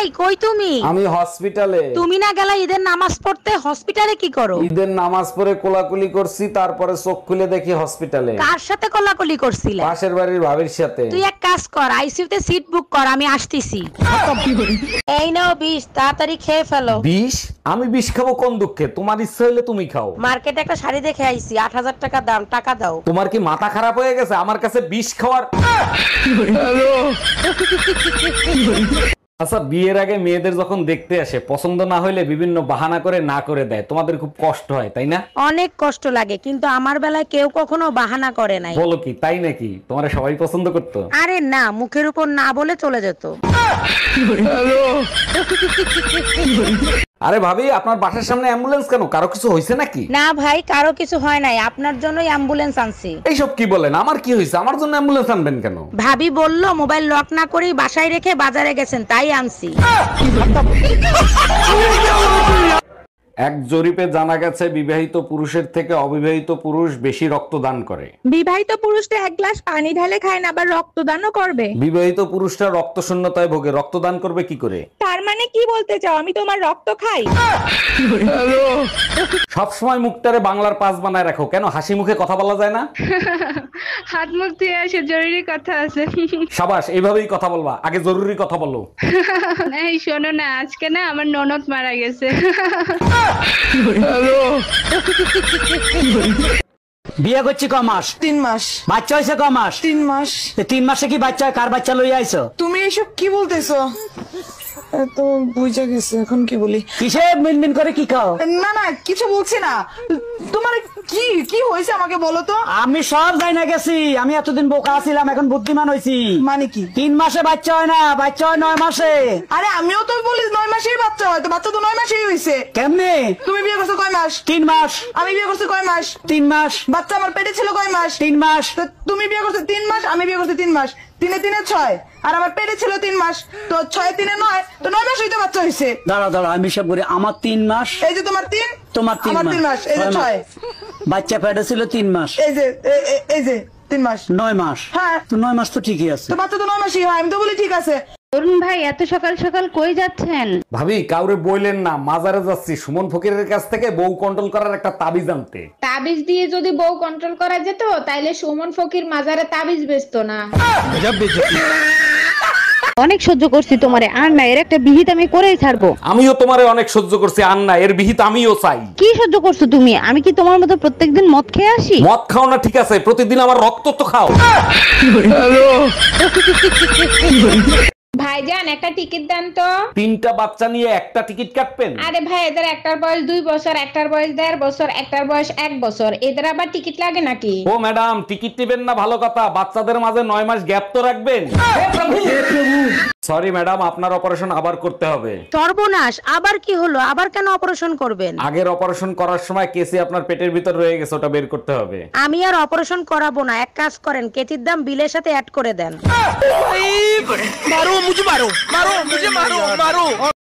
এই কই তুমি? আমি হসপিটালে। তুমি না গেলা ঈদের নামাজ পড়তে? হসপিটালে কি করো? ঈদের নামাজ পড়ে কোলাকুলি করছি, তারপরে চোখ খুলে দেখি হসপিটালে। কার সাথে কোলাকুলি করছিলা? পাশের বাড়ির ভাবির সাথে। তুই এক কাজ কর, আইসিইউতে সিট বুক কর, আমি আসতেছি। এই নাও বিষ, তাড়াতাড়ি খেয়ে ফেলো। বিষ? আমি বিষ খাবো কোন দুঃখে? তোমার ইচ্ছা হইলে তুমি খাও। মার্কেটে একটা শাড়ি দেখে আইছি, ৮০০০ টাকা দাম, টাকা দাও। তোমার কি মাথা খারাপ হয়ে গেছে আমার কাছে বিষ খাওয়ার? আচ্ছা, বিয়ের আগে মেয়েদের যখন দেখতে আসে পছন্দ না হইলে বিভিন্ন বাহানা করে না করে দেয়, তোমাদের খুব কষ্ট হয় তাই না? অনেক কষ্ট লাগে, কিন্তু আমার বেলায় কেউ কখনো বাহানা করে নাই। বলো কি, তাই নাকি? তোমার সবাই পছন্দ করতো? আরে না, মুখের উপর না বলে চলে যেত। আরে ভাবি, আপনার বাসার সামনে অ্যাম্বুলেন্স কেন? কারো কিছু হয়েছে নাকি? না ভাই, কারো কিছু হয় নাই, আপনার জন্যই অ্যাম্বুলেন্স আনছি। এইসব কি বলেন? আমার কি হয়েছে? আমার জন্য অ্যাম্বুলেন্স আনবেন কেন? ভাবি বললো মোবাইল লক না করেই বাসায় রেখে বাজারে গেছেন, তাই আনছি। এক জরিপে জানা গেছে বিবাহিত পুরুষের থেকে অবিবাহিত পুরুষ বেশি রক্তদান করে। বিবাহিত পুরুষটা এক গ্লাস পানি ঢেলে খায় না, আবার রক্তদানও করবে? বিবাহিত পুরুষরা রক্ত শূন্যতায় ভোগে, রক্তদান করবে কি করে? তার মানে কি বলতে চাও, আমি তোমার রক্ত খাই? সবসময় মুখটারে বাংলার পাস বানায় রাখো কেন? হাসি মুখে কথা বলা যায় না? হাত মুখ ধুয়ে আসে, জরুরি কথা আছে। সাবাস, এইভাবেই কথা বলবা। আগে জরুরি কথা বলো। এই শোনো না, আজকে না আমার ননদ মারা গেছে। বিয়ে করছি ক মাস? 3 মাস। বাচ্চা হয়েছে ক মাস? 3 মাস। 3 মাসে কি বাচ্চা? কার বাচ্চা লইয়া আইছো? তুমি এসব কি বলতেছো? তো বুঝা গেছে, এখন কি বলি? কিসে মিনমিন করে কি খাও? না না, কিছু বলছি না। তোমার কি কি হয়েছে আমাকে বলো তো। আমি সব যাই না গেছি, আমি এতদিন বোকা ছিলাম, এখন বুদ্ধিমান হয়েছি। মানে কি? 3 মাসে বাচ্চা হয় না, বাচ্চা হয় 9 মাসে। আরে আমিও তো বলি 9 মাসেই বাচ্চা হয়, তো বাচ্চা তো 9 মাসেই হয়েছে। কেমনে? তুমি বিয়ে করছো কয় মাস? 3 মাস। আমি বিয়ে করছি কয় মাস? 3 মাস। বাচ্চা আমার পেটে ছিল কয় মাস? 3 মাস। তো তুমি বিয়ে করছো 3 মাস, আমি বিয়ে করছি 3 মাস। 3 এ 6, আর আমার পেটে ছিল 3 মাস, তো 6 এ 3 এ 9, তো 9 মাস হইতে বাচ্চা হয়েছে। দাঁড়া দাঁড়া, আমি সব করি। আমার 3 মাস। এই যে তোমার 3, তোমার 3 আমার 3 মাস, এই যে 6। বাচ্চা পেটে ছিল 3 মাস, এই যে এই যে 3 মাস, 9 মাস। হ্যাঁ, তো 9 মাস তো ঠিকই আছে। তো বাচ্চা তো 9 মাসই হয়, আমি তো বলি ঠিক আছে। অরুণ ভাই, এত সকাল সকাল কই যাচ্ছেন? ভাবি, কাউরে বইলেন না, মাজারে যাচ্ছি সুমন ফকিরের কাছ থেকে বউ কন্ট্রোল করার একটা তাবিজ আনতে। তাবিজ দিয়ে যদি বউ কন্ট্রোল করা যেত, তাইলে সুমন ফকির মাজারে তাবিজ বেচতো না। অনেক সহ্য করছি তোমারে, আর না, এর একটা বিহিত আমি করেই ছাড়বো। আমিও তোমারে অনেক সহ্য করছি, আর না, এর বিহিত আমিও চাই। কি সহ্য করছো তুমি? আমি কি তোমার মতো প্রত্যেকদিন মদ খেয়ে আসি? মদ খাও না ঠিক আছে, প্রতিদিন আমার রক্ত তো খাও। ভাইজান, একটা টিকিট দেন তো। 3টা বাচ্চা নিয়ে একটা টিকিট কাটবেন? আরে ভাই, এদের একটার বয়স 2 বছর, একটার বয়স 1.5 বছর, একটার বয়স 1 বছর, এদের আবার টিকিট লাগে নাকি? ও ম্যাডাম, টিকিট নেবেন না ভালো কথা, বাচ্চাদের মাঝে 9 মাস গ্যাপ তো রাখবেন। সরি ম্যাডাম, আপনার অপারেশন আবার করতে হবে। সর্বনাশ, আবার কি হলো? আবার কেন অপারেশন করবেন? আগের অপারেশন করার সময় কেসি আপনার পেটের ভিতর রয়ে গেছে, ওটা বের করতে হবে। আমি আর অপারেশন করাবো না, এক কাজ করেন, কেচির দাম বিলের সাথে অ্যাড করে দেন। মারো মুঝে, মারো মারো মুঝে, মারো মারো।